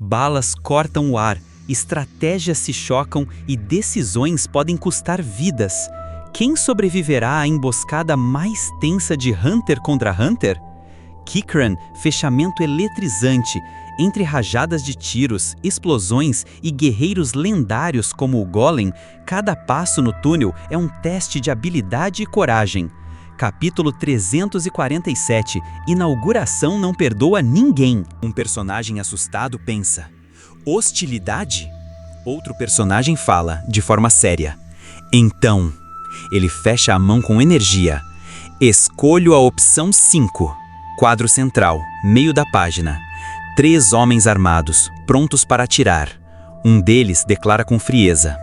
Balas cortam o ar, estratégias se chocam e decisões podem custar vidas. Quem sobreviverá à emboscada mais tensa de Hunter contra Hunter? Kikran, fechamento eletrizante, entre rajadas de tiros, explosões e guerreiros lendários como o Golem, cada passo no túnel é um teste de habilidade e coragem. Capítulo 347, Inauguração não perdoa ninguém. Um personagem assustado pensa: hostilidade? Outro personagem fala, de forma séria: então. Ele fecha a mão com energia. Escolho a opção 5. Quadro central, meio da página. 3 homens armados, prontos para atirar. Um deles declara com frieza: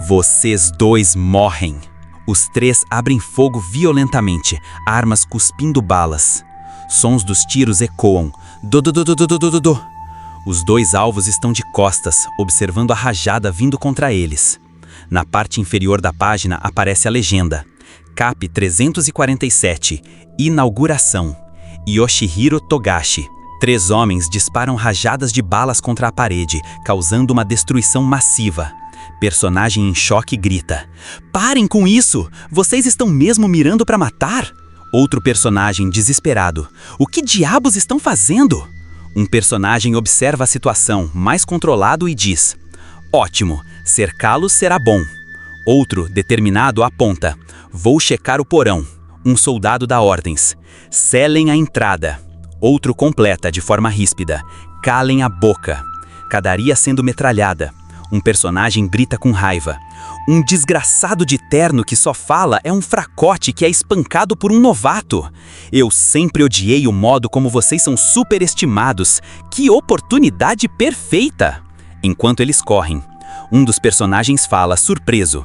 vocês 2 morrem. Os 3 abrem fogo violentamente, armas cuspindo balas. Sons dos tiros ecoam. Do. Os 2 alvos estão de costas, observando a rajada vindo contra eles. Na parte inferior da página aparece a legenda: Cap 347, Inauguração. Yoshihiro Togashi. 3 homens disparam rajadas de balas contra a parede, causando uma destruição massiva. Personagem em choque grita: parem com isso! Vocês estão mesmo mirando para matar? Outro personagem desesperado: o que diabos estão fazendo? Um personagem observa a situação, mais controlado, e diz: ótimo, cercá-los será bom. Outro, determinado, aponta: vou checar o porão. Um soldado dá ordens: selem a entrada. Outro completa de forma ríspida: calem a boca. Cadaria sendo metralhada. Um personagem grita com raiva: um desgraçado de terno que só fala é um fracote que é espancado por um novato. Eu sempre odiei o modo como vocês são superestimados. Que oportunidade perfeita! Enquanto eles correm, um dos personagens fala, surpreso: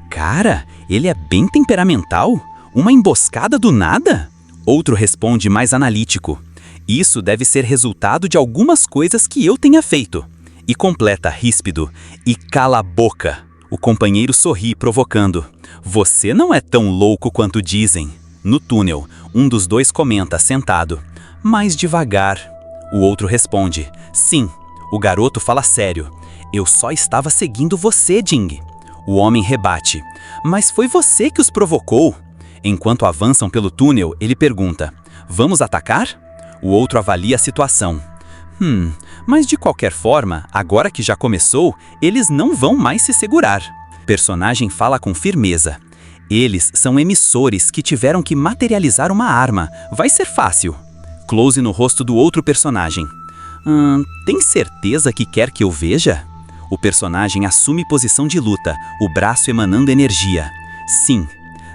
cara, ele é bem temperamental? Uma emboscada do nada? Outro responde mais analítico: isso deve ser resultado de algumas coisas que eu tenha feito. E completa ríspido: e cala a boca. O companheiro sorri, provocando: você não é tão louco quanto dizem. No túnel, um dos 2 comenta, sentado: mais devagar. O outro responde: sim. O garoto fala sério: eu só estava seguindo você, Jing. O homem rebate: mas foi você que os provocou. Enquanto avançam pelo túnel, ele pergunta: vamos atacar? O outro avalia a situação: mas de qualquer forma, agora que já começou, eles não vão mais se segurar. Personagem fala com firmeza: eles são emissores que tiveram que materializar uma arma. Vai ser fácil. Close no rosto do outro personagem: tem certeza que quer que eu veja? O personagem assume posição de luta, o braço emanando energia. Sim,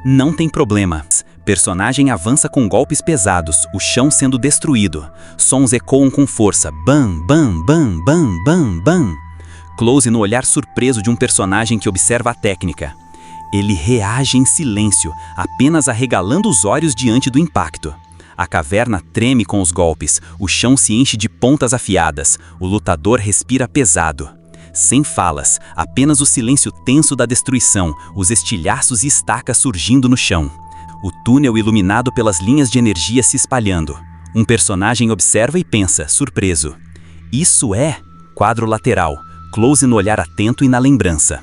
não tem problema. Personagem avança com golpes pesados, o chão sendo destruído. Sons ecoam com força. Bam, bam, bam, bam, bam, bam. Close no olhar surpreso de um personagem que observa a técnica. Ele reage em silêncio, apenas arregalando os olhos diante do impacto. A caverna treme com os golpes, o chão se enche de pontas afiadas, o lutador respira pesado. Sem falas, apenas o silêncio tenso da destruição, os estilhaços e estacas surgindo no chão. O túnel iluminado pelas linhas de energia se espalhando. Um personagem observa e pensa, surpreso: isso é... Quadro lateral, close no olhar atento e na lembrança.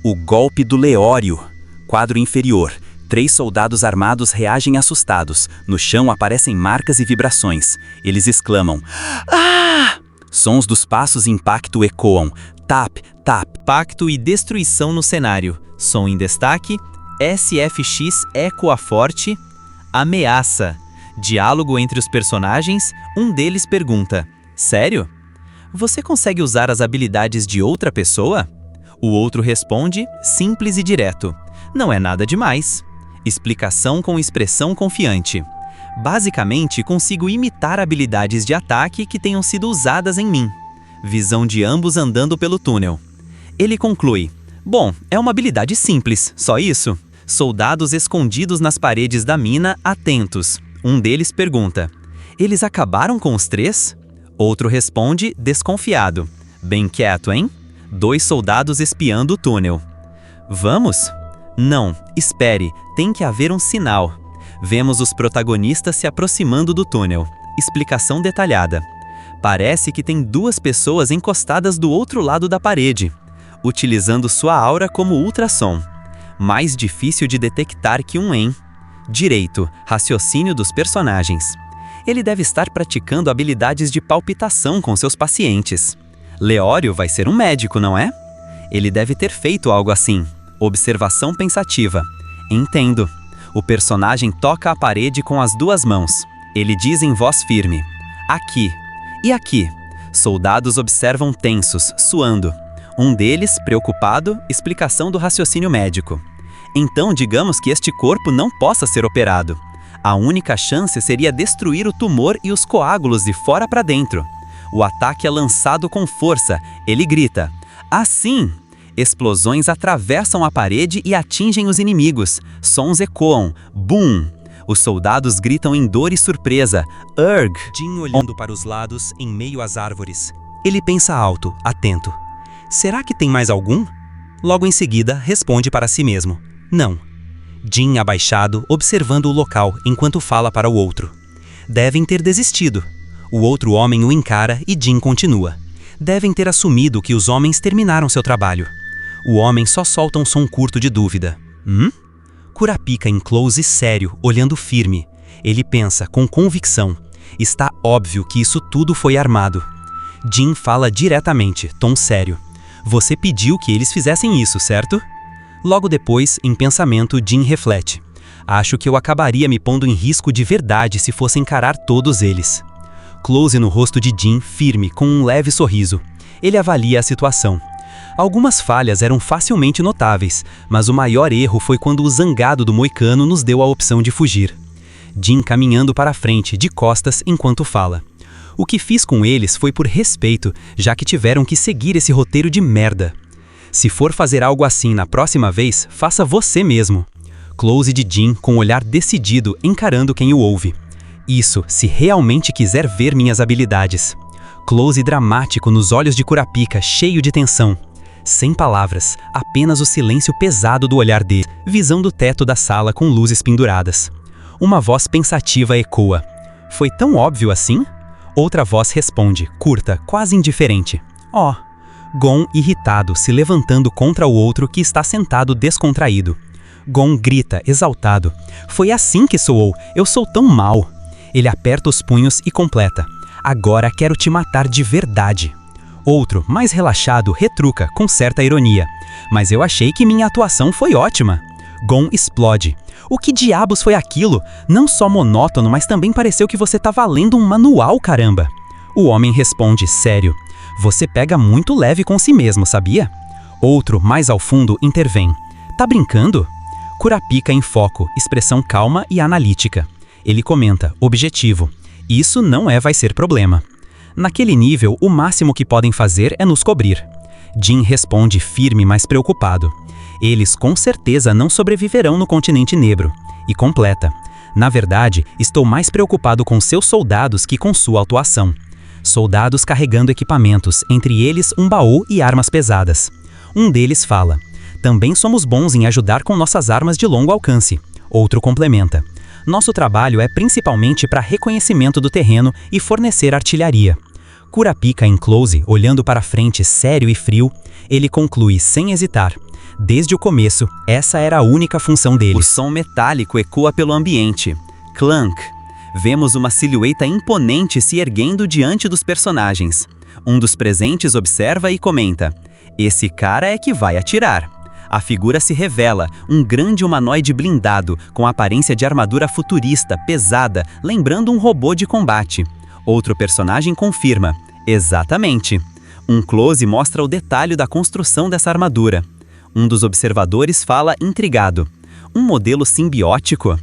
O golpe do Leório. Quadro inferior, 3 soldados armados reagem assustados. No chão aparecem marcas e vibrações. Eles exclamam: ah! Sons dos passos e impacto ecoam. Tap, tap. Pacto e destruição no cenário. Som em destaque. SFX ecoa forte. Ameaça. Diálogo entre os personagens. Um deles pergunta: sério? Você consegue usar as habilidades de outra pessoa? O outro responde, simples e direto: não é nada demais. Explicação com expressão confiante: basicamente, consigo imitar habilidades de ataque que tenham sido usadas em mim. Visão de ambos andando pelo túnel. Ele conclui: bom, é uma habilidade simples, só isso. Soldados escondidos nas paredes da mina, atentos. Um deles pergunta: eles acabaram com os 3? Outro responde, desconfiado: bem quieto, hein? 2 soldados espiando o túnel. Vamos? Não, espere, tem que haver um sinal. Vemos os protagonistas se aproximando do túnel. Explicação detalhada: Parece que tem duas pessoas encostadas do outro lado da parede, utilizando sua aura como ultrassom. Mais difícil de detectar que um EM. Direito, raciocínio dos personagens. Ele deve estar praticando habilidades de palpitação com seus pacientes. Leório vai ser um médico, não é? Ele deve ter feito algo assim. Observação pensativa. Entendo. O personagem toca a parede com as duas mãos. Ele diz em voz firme: aqui. E aqui. Soldados observam tensos, suando. Um deles, preocupado, explicação do raciocínio médico. Então, digamos que este corpo não possa ser operado. A única chance seria destruir o tumor e os coágulos de fora para dentro. O ataque é lançado com força. Ele grita: assim! Explosões atravessam a parede e atingem os inimigos. Sons ecoam. Bum! Os soldados gritam em dor e surpresa. Urg! Jin olhando para os lados, em meio às árvores. Ele pensa alto, atento. Será que tem mais algum? Logo em seguida, responde para si mesmo: não. Jin abaixado, observando o local, enquanto fala para o outro. Devem ter desistido. O outro homem o encara e Jin continua. Devem ter assumido que os homens terminaram seu trabalho. O homem só solta um som curto de dúvida. Kurapika em close sério, olhando firme. Ele pensa com convicção. Está óbvio que isso tudo foi armado. Jin fala diretamente, tom sério. Você pediu que eles fizessem isso, certo? Logo depois, em pensamento, Jin reflete. Acho que eu acabaria me pondo em risco de verdade se fosse encarar todos eles. Close no rosto de Jin, firme, com um leve sorriso. Ele avalia a situação. Algumas falhas eram facilmente notáveis, mas o maior erro foi quando o zangado do moicano nos deu a opção de fugir. Jin caminhando para a frente, de costas, enquanto fala. O que fiz com eles foi por respeito, já que tiveram que seguir esse roteiro de merda. Se for fazer algo assim na próxima vez, faça você mesmo. Close de Jin com um olhar decidido, encarando quem o ouve. Isso, se realmente quiser ver minhas habilidades. Close dramático nos olhos de Kurapika, cheio de tensão. Sem palavras, apenas o silêncio pesado do olhar dele, visão do teto da sala com luzes penduradas. Uma voz pensativa ecoa. Foi tão óbvio assim? Outra voz responde, curta, quase indiferente. Oh. Gon irritado, se levantando contra o outro que está sentado descontraído. Gon grita, exaltado. Foi assim que soou, eu sou tão mau. Ele aperta os punhos e completa. Agora quero te matar de verdade. Outro, mais relaxado, retruca, com certa ironia. Mas eu achei que minha atuação foi ótima. Gon explode. O que diabos foi aquilo? Não só monótono, mas também pareceu que você estava lendo um manual, caramba. O homem responde, sério. Você pega muito leve com si mesmo, sabia? Outro, mais ao fundo, intervém. Tá brincando? Kurapika em foco, expressão calma e analítica. Ele comenta, objetivo. Isso não vai ser problema. Naquele nível, o máximo que podem fazer é nos cobrir. Jin responde firme, mas preocupado. Eles com certeza não sobreviverão no continente negro. E completa. Na verdade, estou mais preocupado com seus soldados que com sua atuação. Soldados carregando equipamentos, entre eles um baú e armas pesadas. Um deles fala. Também somos bons em ajudar com nossas armas de longo alcance. Outro complementa. Nosso trabalho é principalmente para reconhecimento do terreno e fornecer artilharia. Kurapika em close, olhando para frente sério e frio, ele conclui sem hesitar. Desde o começo, essa era a única função deles. O som metálico ecoa pelo ambiente. Clank. Vemos uma silhueta imponente se erguendo diante dos personagens. Um dos presentes observa e comenta. Esse cara é que vai atirar. A figura se revela, um grande humanoide blindado, com aparência de armadura futurista, pesada, lembrando um robô de combate. Outro personagem confirma. Exatamente. Um close mostra o detalhe da construção dessa armadura. Um dos observadores fala intrigado. Um modelo simbiótico?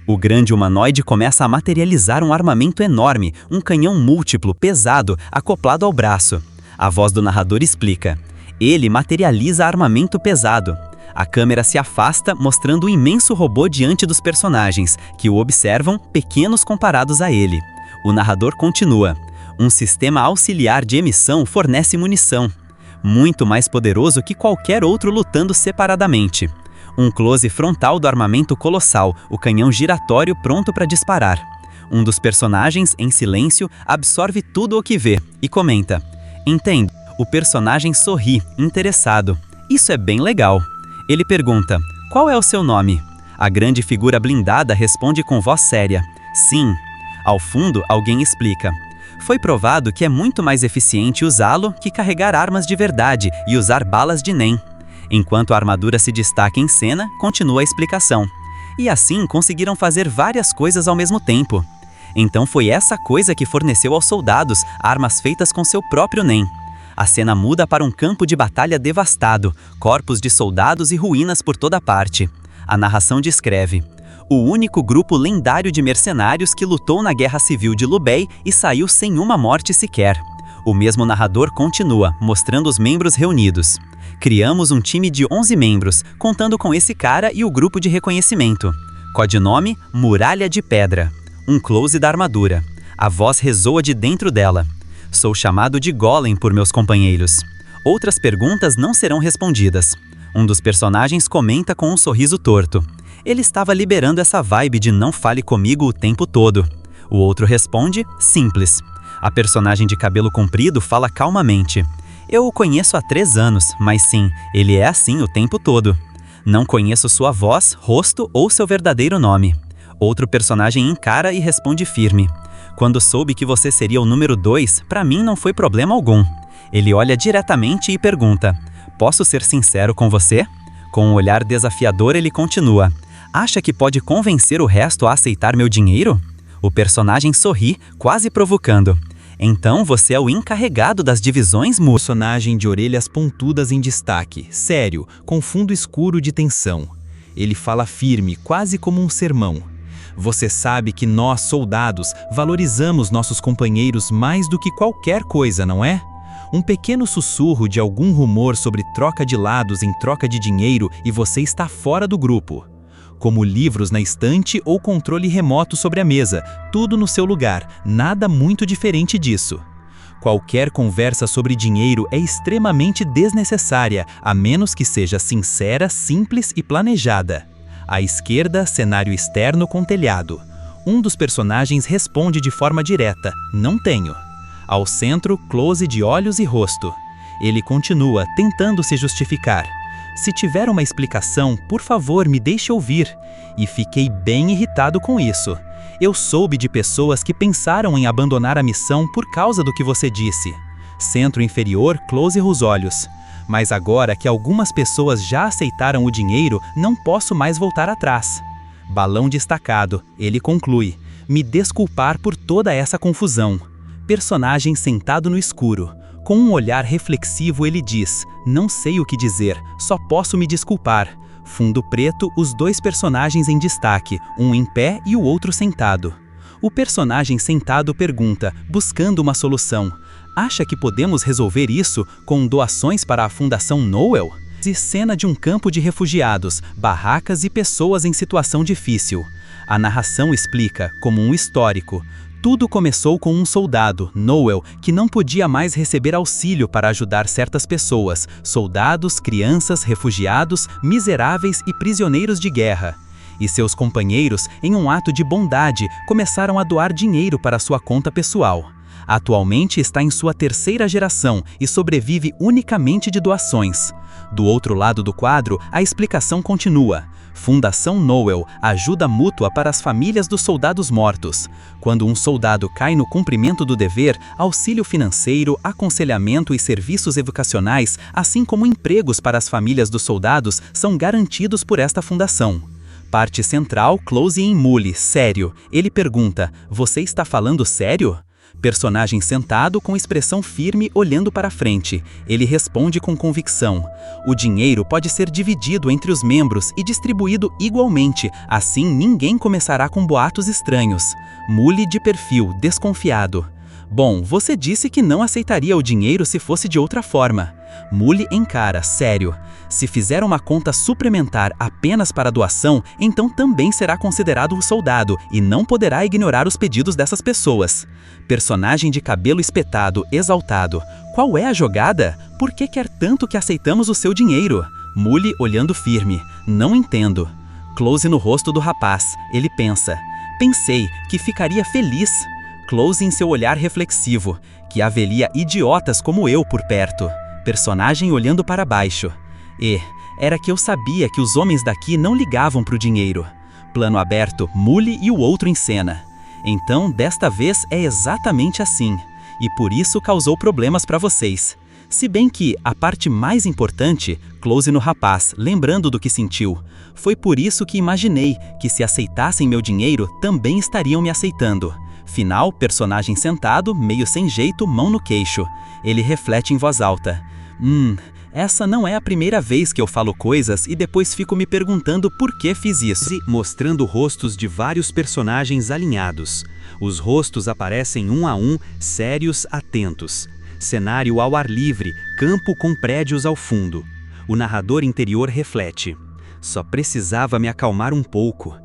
O grande humanoide começa a materializar um armamento enorme, um canhão múltiplo, pesado, acoplado ao braço. A voz do narrador explica. Ele materializa armamento pesado. A câmera se afasta, mostrando um imenso robô diante dos personagens, que o observam, pequenos comparados a ele. O narrador continua. Um sistema auxiliar de emissão fornece munição. Muito mais poderoso que qualquer outro lutando separadamente. Um close frontal do armamento colossal, o canhão giratório pronto para disparar. Um dos personagens, em silêncio, absorve tudo o que vê e comenta: entendo. O personagem sorri, interessado. Isso é bem legal. Ele pergunta: qual é o seu nome? A grande figura blindada responde com voz séria: sim. Ao fundo, alguém explica: foi provado que é muito mais eficiente usá-lo que carregar armas de verdade e usar balas de NEM. Enquanto a armadura se destaca em cena, continua a explicação. E assim conseguiram fazer várias coisas ao mesmo tempo. Então foi essa coisa que forneceu aos soldados armas feitas com seu próprio NEM. A cena muda para um campo de batalha devastado, corpos de soldados e ruínas por toda parte. A narração descreve: o único grupo lendário de mercenários que lutou na Guerra Civil de Lubei e saiu sem uma morte sequer. O mesmo narrador continua, mostrando os membros reunidos. Criamos um time de 11 membros, contando com esse cara e o grupo de reconhecimento. Codinome: Muralha de Pedra. Um close da armadura. A voz ressoa de dentro dela. Sou chamado de Golem por meus companheiros. Outras perguntas não serão respondidas. Um dos personagens comenta com um sorriso torto. Ele estava liberando essa vibe de não fale comigo o tempo todo. O outro responde: simples. A personagem de cabelo comprido fala calmamente: eu o conheço há 3 anos, mas sim, ele é assim o tempo todo. Não conheço sua voz, rosto ou seu verdadeiro nome. Outro personagem encara e responde firme: quando soube que você seria o número 2, para mim não foi problema algum. Ele olha diretamente e pergunta: posso ser sincero com você? Com um olhar desafiador ele continua: acha que pode convencer o resto a aceitar meu dinheiro? O personagem sorri, quase provocando: então você é o encarregado das divisões mu. Personagem de orelhas pontudas em destaque, sério, com fundo escuro de tensão. Ele fala firme, quase como um sermão. Você sabe que nós, soldados, valorizamos nossos companheiros mais do que qualquer coisa, não é? Um pequeno sussurro de algum rumor sobre troca de lados em troca de dinheiro e você está fora do grupo. Como livros na estante ou controle remoto sobre a mesa, tudo no seu lugar, nada muito diferente disso. Qualquer conversa sobre dinheiro é extremamente desnecessária, a menos que seja sincera, simples e planejada. À esquerda, cenário externo com telhado. Um dos personagens responde de forma direta: não tenho. Ao centro, close de olhos e rosto. Ele continua, tentando se justificar: se tiver uma explicação, por favor, me deixe ouvir. E fiquei bem irritado com isso. Eu soube de pessoas que pensaram em abandonar a missão por causa do que você disse. Centro inferior, close os olhos. Mas agora que algumas pessoas já aceitaram o dinheiro, não posso mais voltar atrás. Balão destacado, ele conclui: me desculpar por toda essa confusão. Personagem sentado no escuro. Com um olhar reflexivo ele diz: não sei o que dizer, só posso me desculpar. Fundo preto, os 2 personagens em destaque, um em pé e o outro sentado. O personagem sentado pergunta, buscando uma solução: acha que podemos resolver isso com doações para a Fundação Noel? E cena de um campo de refugiados, barracas e pessoas em situação difícil. A narração explica, como um histórico: tudo começou com um soldado, Noel, que não podia mais receber auxílio para ajudar certas pessoas, soldados, crianças, refugiados, miseráveis e prisioneiros de guerra. E seus companheiros, em um ato de bondade, começaram a doar dinheiro para sua conta pessoal. Atualmente está em sua 3ª geração e sobrevive unicamente de doações. Do outro lado do quadro, a explicação continua: Fundação Noel, ajuda mútua para as famílias dos soldados mortos. Quando um soldado cai no cumprimento do dever, auxílio financeiro, aconselhamento e serviços educacionais, assim como empregos para as famílias dos soldados, são garantidos por esta fundação. Parte central, close em Mule, sério. Ele pergunta: você está falando sério? Personagem sentado com expressão firme olhando para frente. Ele responde com convicção: o dinheiro pode ser dividido entre os membros e distribuído igualmente, assim ninguém começará com boatos estranhos. Mule de perfil, desconfiado: bom, você disse que não aceitaria o dinheiro se fosse de outra forma. Mule encara, sério: se fizer uma conta suplementar apenas para doação, então também será considerado o soldado e não poderá ignorar os pedidos dessas pessoas. Personagem de cabelo espetado, exaltado: qual é a jogada? Por que quer tanto que aceitamos o seu dinheiro? Mule olhando firme: não entendo. Close no rosto do rapaz, ele pensa: Pensei que ficaria feliz. Close em seu olhar reflexivo, que haveria idiotas como eu por perto. Personagem olhando para baixo. E era que eu sabia que os homens daqui não ligavam pro dinheiro. Plano aberto, Mully e o outro em cena. Então, desta vez é exatamente assim. E por isso causou problemas para vocês. Se bem que a parte mais importante, close no rapaz, lembrando do que sentiu. Foi por isso que imaginei que se aceitassem meu dinheiro, também estariam me aceitando. Final, personagem sentado, meio sem jeito, mão no queixo. Ele reflete em voz alta. Essa não é a primeira vez que eu falo coisas e depois fico me perguntando por que fiz isso. Mostrando rostos de vários personagens alinhados. Os rostos aparecem um a um, sérios, atentos. Cenário ao ar livre, campo com prédios ao fundo. O narrador interior reflete. Só precisava me acalmar um pouco.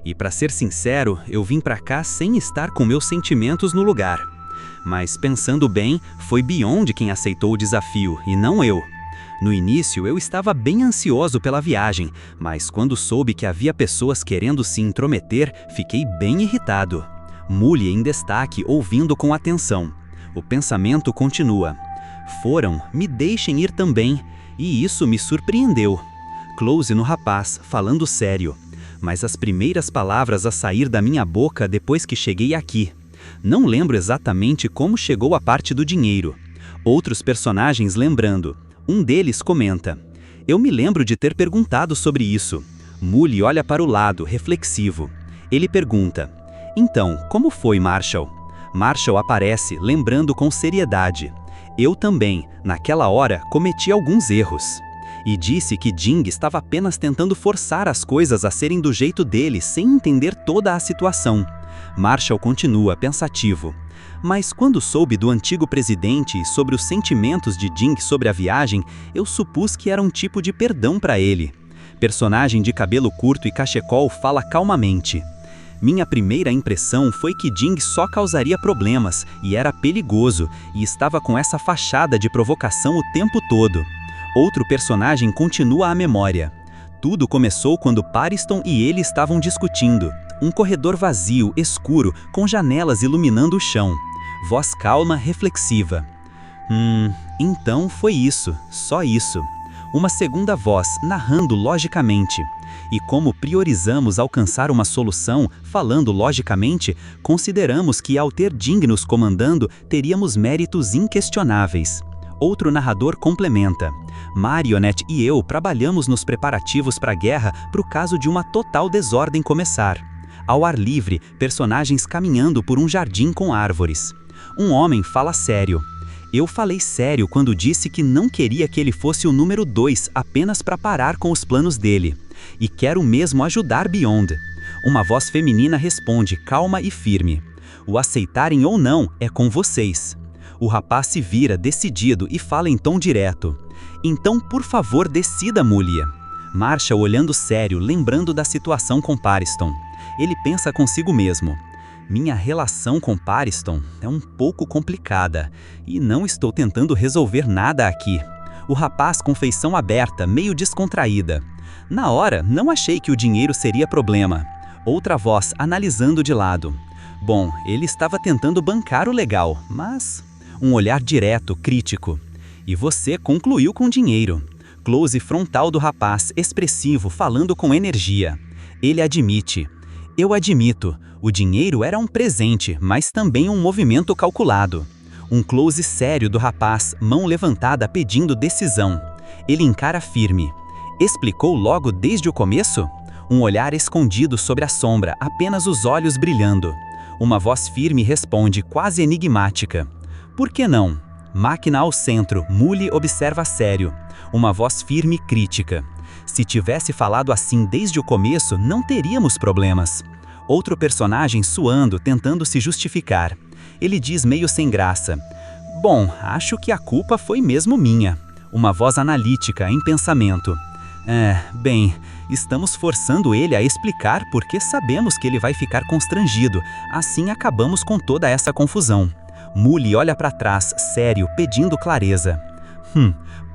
E para ser sincero, eu vim para cá sem estar com meus sentimentos no lugar. Mas pensando bem, foi Beyond quem aceitou o desafio e não eu. No início eu estava bem ansioso pela viagem, mas quando soube que havia pessoas querendo se intrometer, fiquei bem irritado. Mully em destaque, ouvindo com atenção. O pensamento continua. Foram, me deixem ir também, e isso me surpreendeu. Close no rapaz, falando sério. Mas as primeiras palavras a sair da minha boca depois que cheguei aqui. Não lembro exatamente como chegou a parte do dinheiro. Outros personagens lembrando. Um deles comenta. Eu me lembro de ter perguntado sobre isso. Mully olha para o lado, reflexivo. Ele pergunta. Então, como foi, Marshall? Marshall aparece, lembrando com seriedade. Eu também, naquela hora, cometi alguns erros. E disse que Jing estava apenas tentando forçar as coisas a serem do jeito dele, sem entender toda a situação. Marshall continua, pensativo. Mas quando soube do antigo presidente e sobre os sentimentos de Jing sobre a viagem, eu supus que era um tipo de perdão para ele. Personagem de cabelo curto e cachecol fala calmamente. Minha primeira impressão foi que Jing só causaria problemas, e era perigoso, e estava com essa fachada de provocação o tempo todo. Outro personagem continua a memória. Tudo começou quando Pariston e ele estavam discutindo. Um corredor vazio, escuro, com janelas iluminando o chão. Voz calma, reflexiva. Então foi isso, só isso. Uma segunda voz, narrando logicamente. E como priorizamos alcançar uma solução, falando logicamente, consideramos que ao ter Jing nos comandando, teríamos méritos inquestionáveis. Outro narrador complementa. Marionette e eu trabalhamos nos preparativos para a guerra para o caso de uma total desordem começar. Ao ar livre, personagens caminhando por um jardim com árvores. Um homem fala sério. Eu falei sério quando disse que não queria que ele fosse o número 2 apenas para parar com os planos dele. E quero mesmo ajudar Beyond. Uma voz feminina responde, calma e firme. O aceitarem ou não é com vocês. O rapaz se vira, decidido, e fala em tom direto. Então, por favor, decida, Mully. Marshall olhando sério, lembrando da situação com Pariston. Ele pensa consigo mesmo. Minha relação com Pariston é um pouco complicada, e não estou tentando resolver nada aqui. O rapaz com feição aberta, meio descontraída. Na hora, não achei que o dinheiro seria problema. Outra voz, analisando de lado. Bom, ele estava tentando bancar o legal, mas... Um olhar direto, crítico. E você concluiu com dinheiro. Close frontal do rapaz, expressivo, falando com energia. Ele admite. Eu admito, o dinheiro era um presente, mas também um movimento calculado. Um close sério do rapaz, mão levantada pedindo decisão. Ele encara firme. Explicou logo desde o começo? Um olhar escondido sobre a sombra, apenas os olhos brilhando. Uma voz firme responde, quase enigmática. Por que não? Máquina ao centro, Mully observa sério. Uma voz firme e crítica. Se tivesse falado assim desde o começo, não teríamos problemas. Outro personagem suando, tentando se justificar. Ele diz meio sem graça. Bom, acho que a culpa foi mesmo minha. Uma voz analítica, em pensamento. Bem, estamos forçando ele a explicar porque sabemos que ele vai ficar constrangido. Assim acabamos com toda essa confusão. Mully olha para trás, sério, pedindo clareza.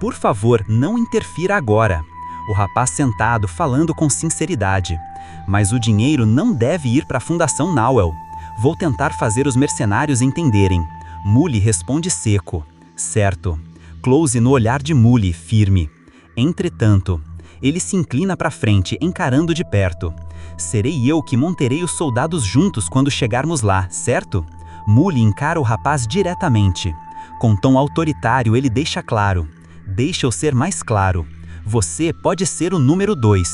Por favor, não interfira agora. O rapaz sentado, falando com sinceridade. Mas o dinheiro não deve ir para a Fundação Nowell. Vou tentar fazer os mercenários entenderem. Mully responde seco. Certo. Close no olhar de Mully, firme. Entretanto, ele se inclina para frente, encarando de perto. Serei eu que monterei os soldados juntos quando chegarmos lá, certo? Mully encara o rapaz diretamente. Com tom autoritário, ele deixa claro. Deixa eu ser mais claro. Você pode ser o número 2.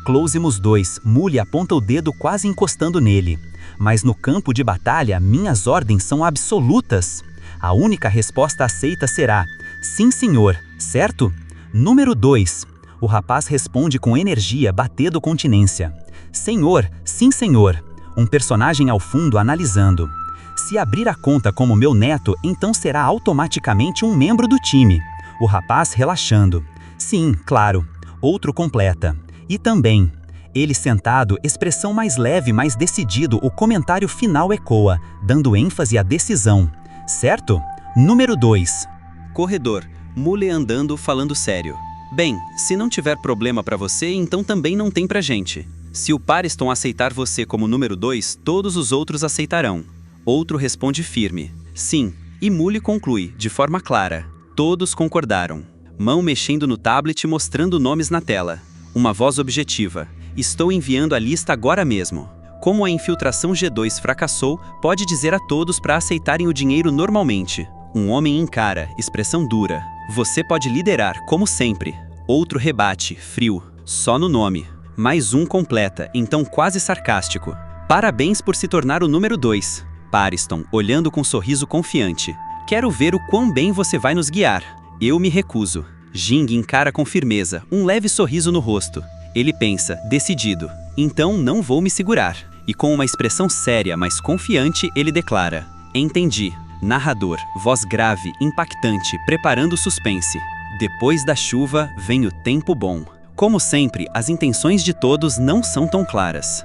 Closemos 2, Mully aponta o dedo quase encostando nele. Mas no campo de batalha, minhas ordens são absolutas. A única resposta aceita será: sim, senhor, certo? Número 2. O rapaz responde com energia, batendo continência. Senhor, sim, senhor. Um personagem ao fundo analisando. Se abrir a conta como meu neto, então será automaticamente um membro do time. O rapaz relaxando. Sim, claro. Outro completa. E também. Ele sentado, expressão mais leve, mais decidido, o comentário final ecoa, dando ênfase à decisão. Certo? Número 2. Corredor. Mully andando, falando sério. Bem, se não tiver problema pra você, então também não tem pra gente. Se o Pariston aceitar você como número 2, todos os outros aceitarão. Outro responde firme. Sim. E Mully conclui, de forma clara. Todos concordaram. Mão mexendo no tablet mostrando nomes na tela. Uma voz objetiva. Estou enviando a lista agora mesmo. Como a infiltração G2 fracassou, pode dizer a todos para aceitarem o dinheiro normalmente. Um homem encara, expressão dura. Você pode liderar, como sempre. Outro rebate, frio. Só no nome. Mais um completa, então quase sarcástico. Parabéns por se tornar o número 2. Pariston, olhando com um sorriso confiante. Quero ver o quão bem você vai nos guiar. Eu me recuso. Jing encara com firmeza, um leve sorriso no rosto. Ele pensa, decidido. Então não vou me segurar. E com uma expressão séria, mas confiante, ele declara. Entendi. Narrador, voz grave, impactante, preparando o suspense. Depois da chuva, vem o tempo bom. Como sempre, as intenções de todos não são tão claras.